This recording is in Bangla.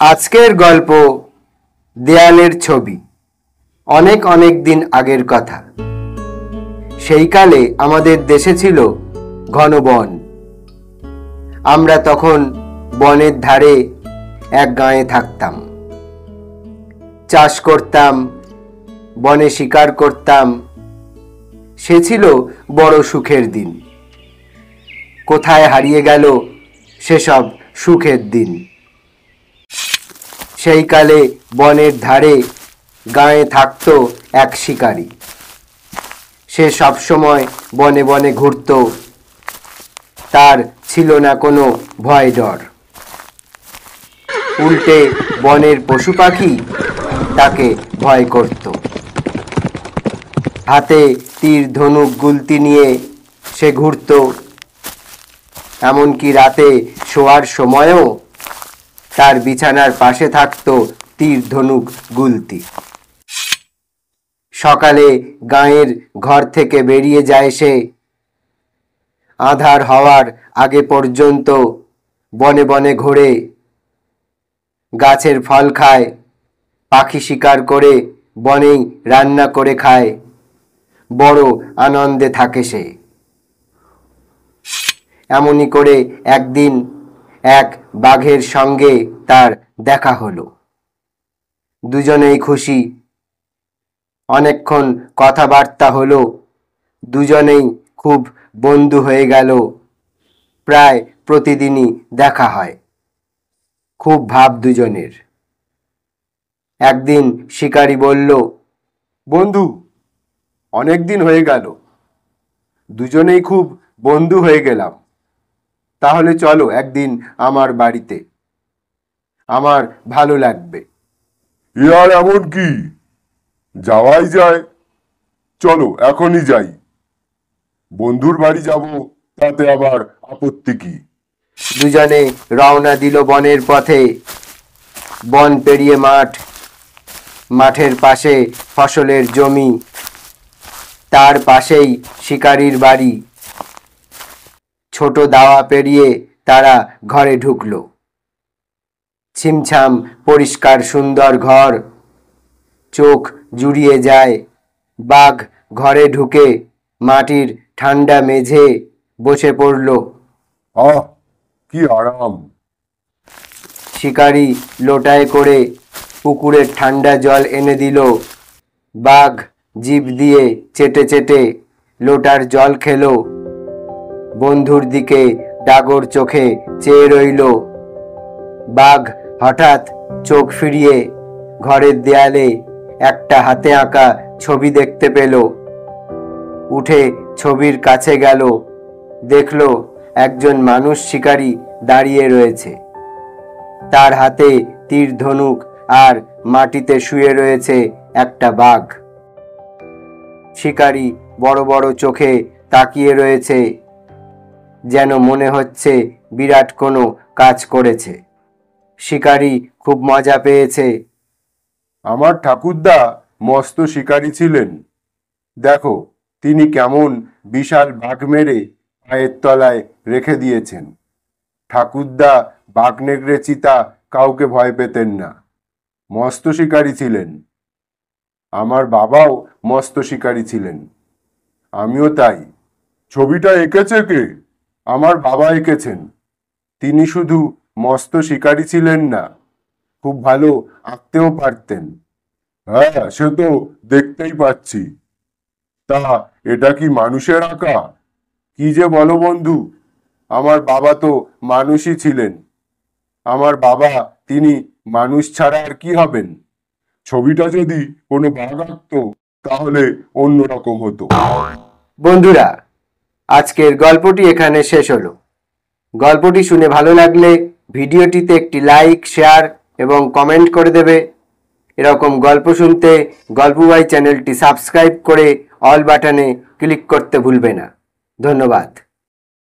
আজকের গল্প দেয়ালের ছবি। অনেক অনেক দিন আগের কথা। সেই কালে আমাদের দেশে ছিল ঘন বন। আমরা তখন বনের ধারে এক গাঁয়ে থাকতাম। চাষ করতাম, বনে শিকার করতাম। সে ছিল বড় সুখের দিন। কোথায় হারিয়ে গেল সেসব সুখের দিন। সেই কালে বনের ধারে গাঁয়ে থাকত এক শিকারী। সে সবসময় বনে বনে ঘুরত। তার ছিল না কোনো ভয় ডর। উল্টে বনের পশু পাখি তাকে ভয় করত। হাতে তীর ধনুক গুলতি নিয়ে সে ঘুরত। এমনকি রাতে শোয়ার সময়ও তার বিছানার পাশে থাকত তীর ধনুক গুলতি। সকালে গাঁয়ের ঘর থেকে বেরিয়ে যায় সে। আঁধার হওয়ার আগে পর্যন্ত বনে বনে ঘোরে, গাছের ফল খায়, পাখি শিকার করে বনেই রান্না করে খায়। বড় আনন্দে থাকে সে। এমনই করে একদিন এক বাঘের সঙ্গে তার দেখা হলো। দুজনেই খুশি। অনেকক্ষণ কথাবার্তা হলো। দুজনেই খুব বন্ধু হয়ে গেল। প্রায় প্রতিদিনই দেখা হয়। খুব ভাব দুজনের। একদিন শিকারী বলল, বন্ধু, অনেক দিন হয়ে গেল, দুজনেই খুব বন্ধু হয়ে গেলাম। তাহলে চলো একদিন আমার বাড়িতে, আমার ভালো লাগবে। আর এমন কি, যাওয়াই যায়। চলো এখনই যাই। বন্ধুর বাড়ি যাব, তাতে আবার আপত্তি কি? দুজনে রওনা দিল বনের পথে। বন পেরিয়ে মাঠ, মাঠের পাশে ফসলের জমি, তার পাশেই শিকারীর বাড়ি। ছোট দাওয়া পেরিয়ে তারা ঘরে ঢুকল। ছিমছাম পরিষ্কার সুন্দর ঘর, চোখ জুড়িয়ে যায়। বাঘ ঘরে ঢুকে মাটির ঠান্ডা মেঝে বসে পড়ল। আহ, কি আরাম! শিকারী লোটায় করে পুকুরের ঠান্ডা জল এনে দিল। বাঘ জিভ দিয়ে চেটে চেটে লোটার জল খেলো। বন্ধুর দিকে ডাগর চোখে চেয়ে রইল। বাঘ হঠাৎ চোখ ফিরিয়ে ঘরের দেয়ালে একটা হাতে আঁকা ছবি দেখতে পেল। উঠে ছবির কাছে গেল। দেখল একজন মানুষ শিকারী দাঁড়িয়ে রয়েছে। তার হাতে তীর ধনুক আর মাটিতে শুয়ে রয়েছে একটা বাঘ। শিকারী বড় বড় চোখে তাকিয়ে রয়েছে, যেন মনে হচ্ছে বিরাট কোনো কাজ করেছে। শিকারী খুব মজা পেয়েছে। আমার ঠাকুরদা মস্ত শিকারী ছিলেন। দেখো তিনি কেমন বিশাল বাঘ মেরে পায়ের তলায় রেখে দিয়েছেন। ঠাকুরদা বাঘ নেগড়ে চিতা কাউকে ভয় পেতেন না। মস্ত শিকারী ছিলেন। আমার বাবাও মস্ত শিকারী ছিলেন। আমিও তাই। ছবিটা এঁকেছে কে? আমার বাবা এঁকেছেন। তিনি শুধু মস্ত শিকারী ছিলেন না, খুব ভালো আঁকতেও পারতেন। হ্যাঁ, সে তো দেখতেই পাচ্ছি। তা এটা কি মানুষের আঁকা? কি যে বলো বন্ধু, আমার বাবা তো মানুষই ছিলেন। আমার বাবা, তিনি মানুষ ছাড়া আর কি হবেন? ছবিটা যদি কোনো বাঘ আঁকতো তাহলে অন্যরকম হতো। বন্ধুরা, আজকের গল্পটি এখানে শেষ হলো। গল্পটি শুনে ভালো লাগলে ভিডিওটিতে একটি লাইক, শেয়ার এবং কমেন্ট করে দেবে। এরকম গল্প শুনতে গল্পবাই চ্যানেলটি সাবস্ক্রাইব করে অল বাটনে ক্লিক করতে ভুলবে না। ধন্যবাদ।